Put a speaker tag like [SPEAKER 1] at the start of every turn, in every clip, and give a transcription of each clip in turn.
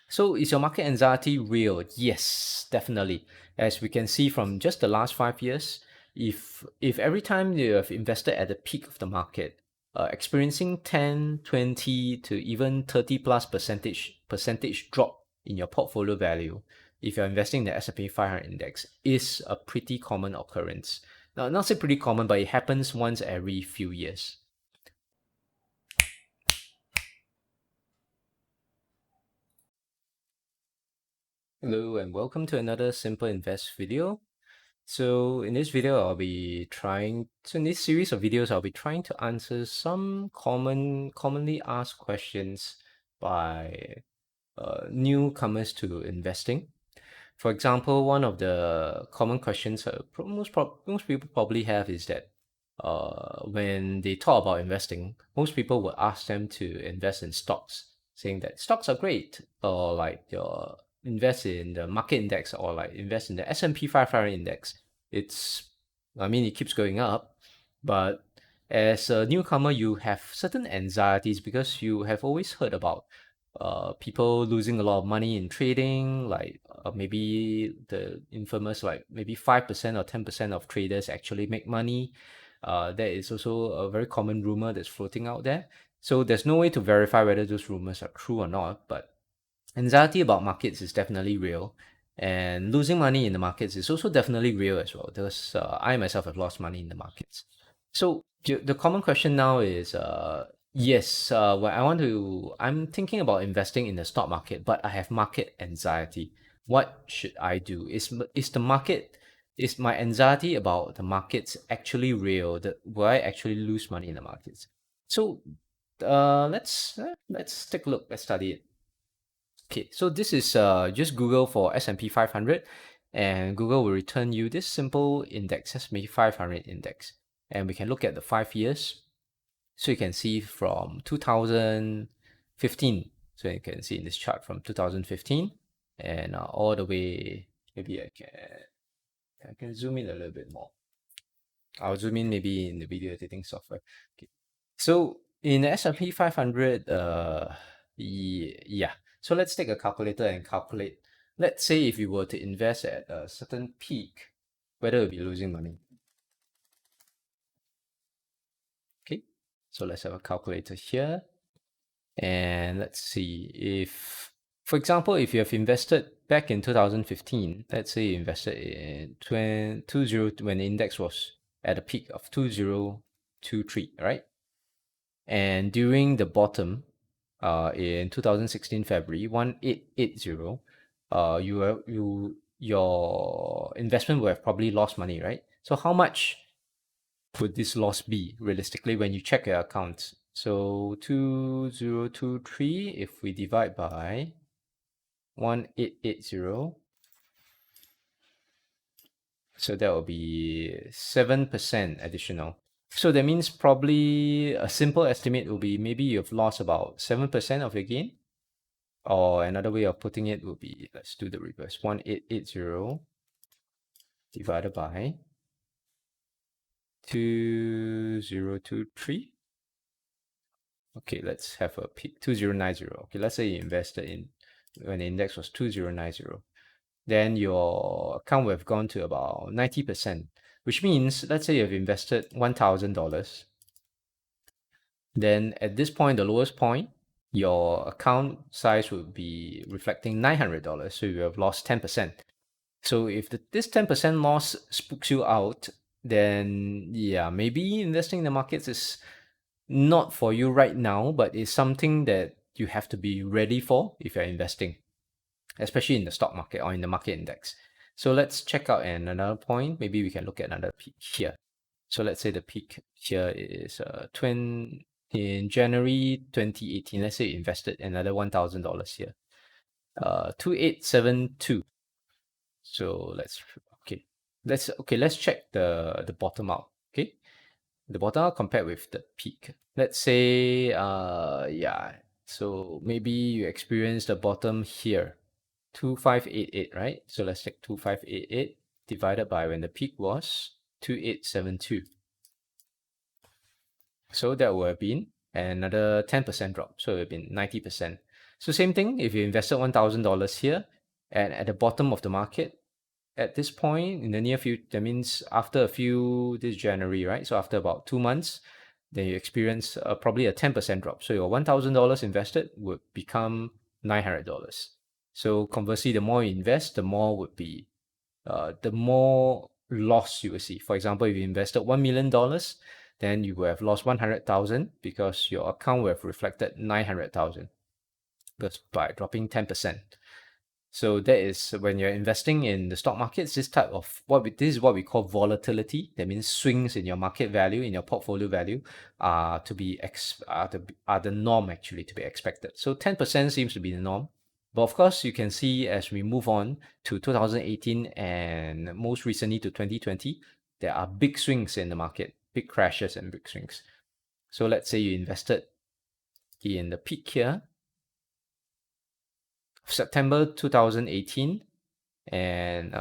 [SPEAKER 1] So is your market anxiety real? Yes, definitely. As we can see from just the last 5 years, if every time you have invested at the peak of the market, experiencing 10, 20 to even 30 plus percentage drop in your portfolio value, if you're investing in the S&P 500 index, is a pretty common occurrence. Now, not say pretty common, but it happens once every few years. Hello and welcome to another Simple Invest video. So in this video, in this series of videos, I'll be trying to answer some commonly asked questions by newcomers to investing. For example, one of the common questions most people probably have is that when they talk about investing, most people will ask them to invest in stocks, saying that stocks are great, or like invest in the market index, or like invest in the S&P 500 index. I mean, it keeps going up, but as a newcomer, you have certain anxieties because you have always heard about people losing a lot of money in trading, like maybe the infamous like maybe 5% or 10% of traders actually make money. That is also a very common rumor that's floating out there. So there's no way to verify whether those rumors are true or not, but anxiety about markets is definitely real. And losing money in the markets is also definitely real as well, because I myself have lost money in the markets. So the common question now is, yes, what I'm thinking about investing in the stock market, but I have market anxiety. What should I do? Is my anxiety about the markets actually real? Will I actually lose money in the markets? So let's take a look. Let's study it. Okay, so this is just Google for S&P 500, and Google will return you this simple index, S&P 500 index. And we can look at the 5 years. So you can see from 2015. So you can see in this chart from 2015 and all the way, maybe I can zoom in a little bit more. I'll zoom in maybe in the video editing software. Okay. So in the S&P 500, yeah. So let's take a calculator and calculate. Let's say if you were to invest at a certain peak, whether you'll be losing money. Okay. So let's have a calculator here. And let's see if, for example, if you have invested back in 2015, let's say you invested in 20, when the index was at a peak of 2023, right? And during the bottom, in 2016 February 1880, your investment will have probably lost money, right? So how much would this loss be realistically when you check your accounts? So 2023, if we divide by 1880, so that will be 7% additional. So that means probably a simple estimate will be maybe you've lost about 7% of your gain. Or another way of putting it would be, let's do the reverse, 1880 divided by 2023. Okay, let's have a peak, 2090. Okay, let's say you invested in when the index was 2090. Then your account would have gone to about 90%, which means, let's say you've invested $1,000. Then at this point, the lowest point, your account size would be reflecting $900. So you have lost 10%. So if this 10% loss spooks you out, then yeah, maybe investing in the markets is not for you right now, but it's something that you have to be ready for if you're investing, especially in the stock market or in the market index. So let's check out another point. Maybe we can look at another peak here. So let's say the peak here is in January 2018. Let's say you invested another $1,000 here. 2872. So let's check the bottom out. Okay, the bottom out compared with the peak. Let's say yeah, so maybe you experience the bottom here, 2588, right? So let's take 2588 divided by when the peak was 2872. So that would have been another 10% drop. So it would have been 90%. So same thing, if you invested $1,000 here, and at the bottom of the market, at this point in the near future, that means after this January, right? So after about 2 months, then you experience probably a 10% drop. So your $1,000 invested would become $900. So conversely, the more you invest, the more loss you will see. For example, if you invested $1 million, then you will have lost 100,000 because your account will have reflected 900,000 just by dropping 10%. So that is when you're investing in the stock markets, this is what we call volatility. That means swings in your market value, in your portfolio value, are the norm actually to be expected. So 10% seems to be the norm. But of course, you can see as we move on to 2018 and most recently to 2020, there are big swings in the market, big crashes and big swings. So let's say you invested in the peak here, September 2018, and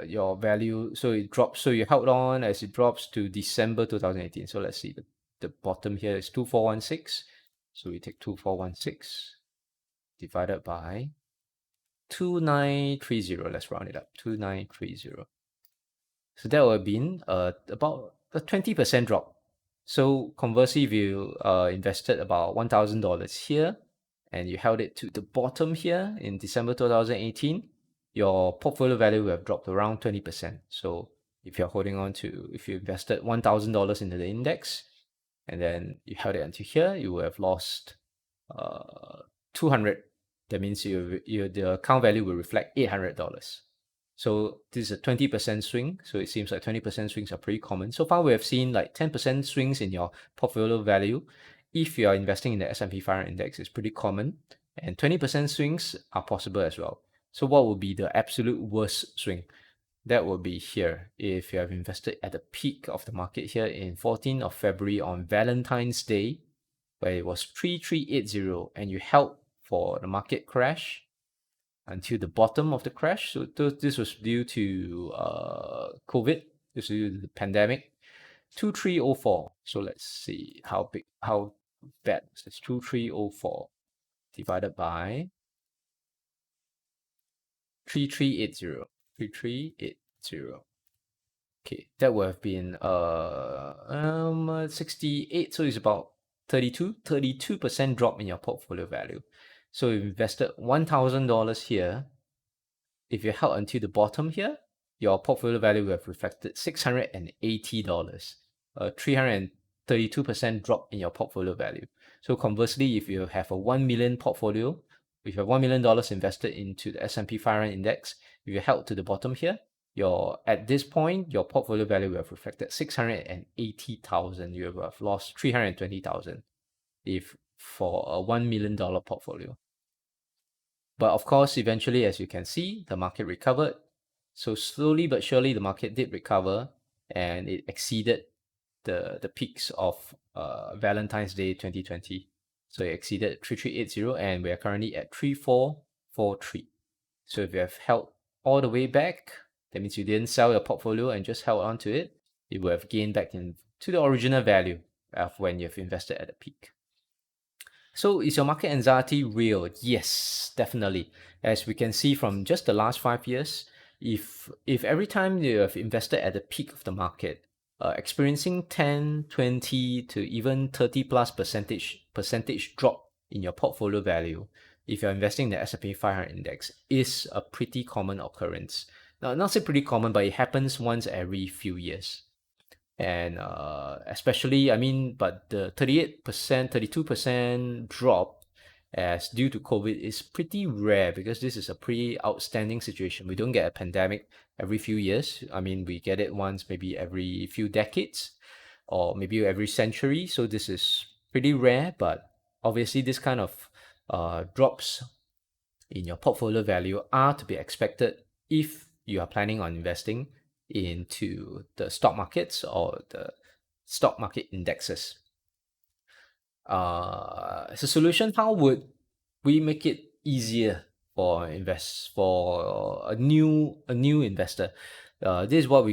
[SPEAKER 1] your value, so it drops, so you held on as it drops to December 2018. So let's see, the bottom here is 2416. So we take 2416 divided by 2930. Let's round it up, 2930. So that would have been about a 20% drop. So conversely, if you invested about $1,000 here and you held it to the bottom here in December 2018, your portfolio value will have dropped around 20%. So if you invested $1,000 into the index and then you held it until here, you will have lost 200. That means the account value will reflect $800. So this is a 20% swing. So it seems like 20% swings are pretty common. So far, we have seen like 10% swings in your portfolio value. If you are investing in the S&P 500 index, it's pretty common. And 20% swings are possible as well. So what would be the absolute worst swing? That would be here. If you have invested at the peak of the market here in 14th of February on Valentine's Day, where it was 3380, and you held for the market crash until the bottom of the crash. So this was due to COVID. This was due to the pandemic. 2304. So let's see how bad was this. 2304 divided by 3380. 3380. Okay, that would have been 68. So it's about 32% drop in your portfolio value. So if you invested $1,000 here, if you held until the bottom here, your portfolio value will have reflected $680, a 332% drop in your portfolio value. So conversely, if you have a 1 million portfolio, if you have $1 million invested into the S&P 500 index, if you held to the bottom here, at this point, your portfolio value will have reflected 680,000. You will have lost 320,000 if for a $1 million portfolio. But of course, eventually, as you can see, the market recovered. So slowly but surely, the market did recover and it exceeded the peaks of Valentine's Day 2020. So it exceeded 3380 and we are currently at 3443. So if you have held all the way back, that means you didn't sell your portfolio and just held on to it, it will have gained back to the original value of when you've invested at the peak. So is your market anxiety real? Yes, definitely. As we can see from just the last 5 years, if every time you have invested at the peak of the market, experiencing 10, 20 to even 30 plus percentage drop in your portfolio value, if you're investing in the S&P 500 index, is a pretty common occurrence. Now, not say pretty common, but it happens once every few years. And especially, but the 38%, 32% drop as due to COVID is pretty rare because this is a pretty outstanding situation. We don't get a pandemic every few years. We get it once, maybe every few decades or maybe every century. So this is pretty rare, but obviously this kind of drops in your portfolio value are to be expected if you are planning on investing into the stock markets or the stock market indexes. As a solution, how would we make it easier for a new investor? This is what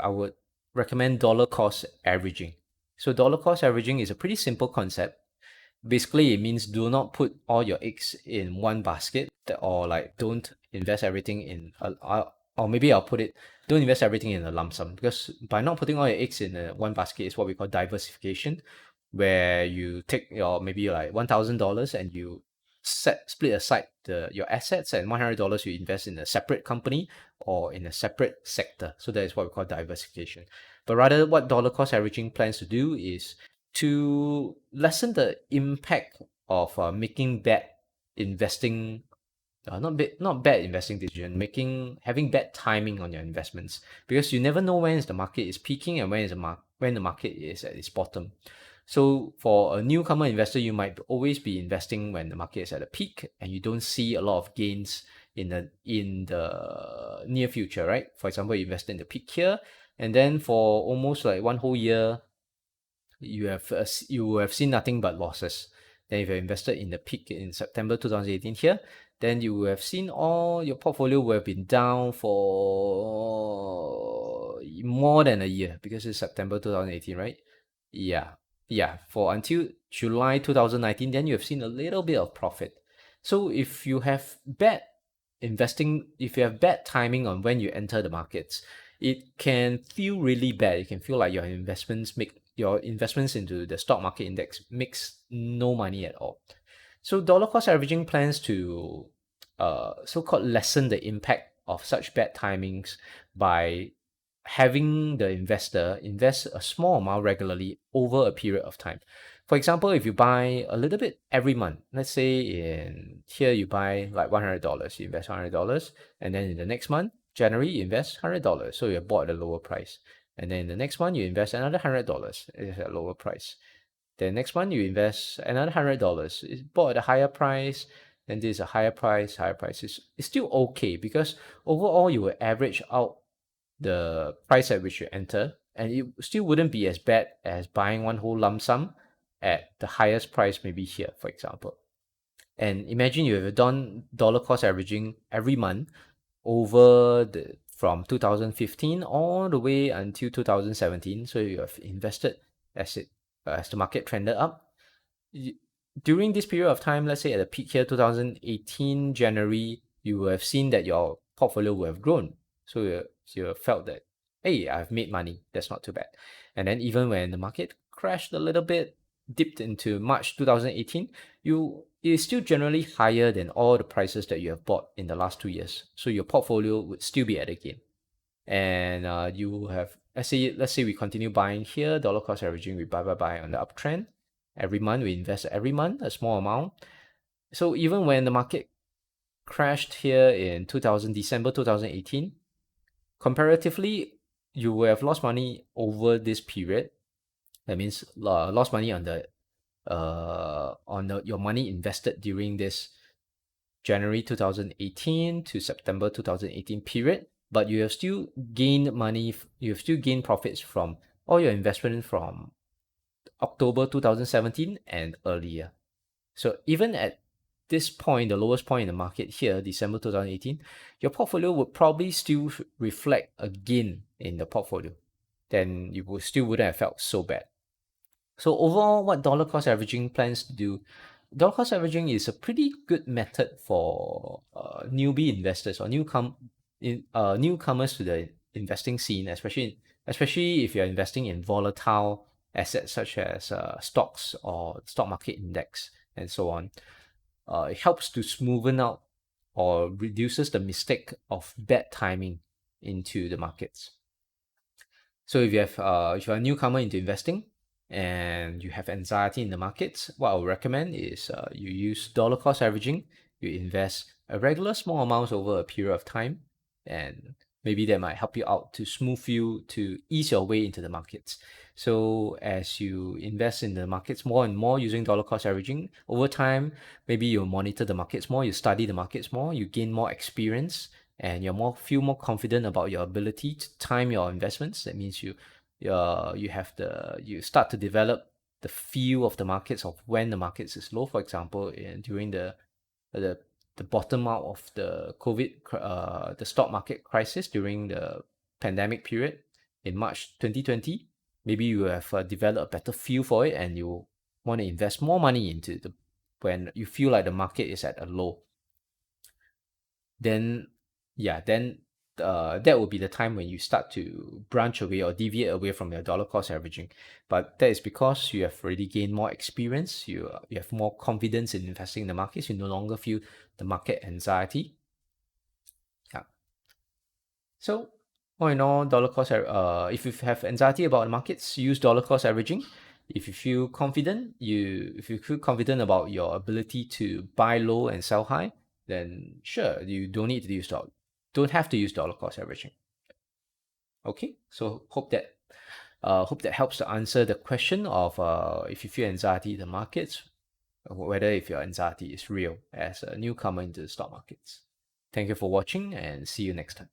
[SPEAKER 1] I would recommend dollar cost averaging. So dollar cost averaging is a pretty simple concept. basically it means do not put all your eggs in one basket, or like don't invest everything in or maybe I'll put it, don't invest everything in a lump sum, because by not putting all your eggs in one basket is what we call diversification, where you take your maybe like $1,000 and you split aside your assets, and $100 you invest in a separate company or in a separate sector. So that is what we call diversification. But rather, what dollar cost averaging plans to do is to lessen the impact of making bad investing, not bad investing decision, having bad timing on your investments, because you never know when is the market is peaking and when the market is at its bottom. So for a newcomer investor, you might always be investing when the market is at a peak and you don't see a lot of gains in the near future, right? For example, you invest in the peak here, and then for almost like one whole year, you have seen nothing but losses. Then if you invested in the peak in September 2018 here, then you will have seen all your portfolio will have been down for more than a year, because it's September 2018, right? Yeah. Yeah. For until July 2019, then you have seen a little bit of profit. So if you have bad timing on when you enter the markets, it can feel really bad. It can feel like your investments into the stock market index makes no money at all. So dollar cost averaging plans to so-called lessen the impact of such bad timings by having the investor invest a small amount regularly over a period of time. For example, if you buy a little bit every month, let's say in here you buy like $100, you invest $100, and then in the next month, January, you invest $100, so you bought at a lower price. And then in the next month, you invest another $100, it's at a lower price. Then next month, you invest another $100, it's bought at a higher price, and this is a higher price. Higher price is still okay, because overall you will average out the price at which you enter, and it still wouldn't be as bad as buying one whole lump sum at the highest price, maybe here, for example. And imagine you have done dollar cost averaging every month from 2015 all the way until 2017. So you have invested as the market trended up. During this period of time, let's say at the peak here, 2018 January, you will have seen that your portfolio will have grown. So you felt that, hey, I've made money. That's not too bad. And then even when the market crashed a little bit, dipped into March 2018, it is still generally higher than all the prices that you have bought in the last 2 years. So your portfolio would still be at a gain. And you have, let's say we continue buying here, dollar cost averaging, we buy on the uptrend. Every month we invest every month a small amount. So even when the market crashed here in December 2018, comparatively, you will have lost money over this period. That means lost money on your money invested during this January 2018 to September 2018 period, but you have still gained money, you have still gained profits from all your investment from October 2017 and earlier. So even at this point, the lowest point in the market here, December 2018, your portfolio would probably still reflect a gain in the portfolio. Then you still wouldn't have felt so bad. So overall, what dollar cost averaging plans to do? Dollar cost averaging is a pretty good method for newbie investors or newcomers to the investing scene, especially if you're investing in volatile assets such as stocks or stock market index and so on. It helps to smoothen out or reduces the mistake of bad timing into the markets. So if you're a newcomer into investing and you have anxiety in the markets, what I would recommend is you use dollar cost averaging. You invest a regular small amounts over a period of time, and maybe that might help you out to ease your way into the markets. So as you invest in the markets more and more using dollar cost averaging, over time, maybe you monitor the markets more, you study the markets more, you gain more experience, and feel more confident about your ability to time your investments. That means you start to develop the feel of the markets, of when the markets is low. For example, during the bottom out of the the stock market crisis during the pandemic period in March 2020, maybe you have developed a better feel for it, and you want to invest more money into the when you feel like the market is at a low, then then that will be the time when you start to branch away or deviate away from your dollar cost averaging. But that is because you have already gained more experience, you have more confidence in investing in the markets, you no longer feel the market anxiety. Yeah. So all in all, if you have anxiety about the markets, use dollar cost averaging. If you feel confident about your ability to buy low and sell high, then sure, you don't have to use dollar cost averaging. Okay, so hope that helps to answer the question of if you feel anxiety in the markets, whether if your anxiety is real as a newcomer into the stock markets. Thank you for watching and see you next time.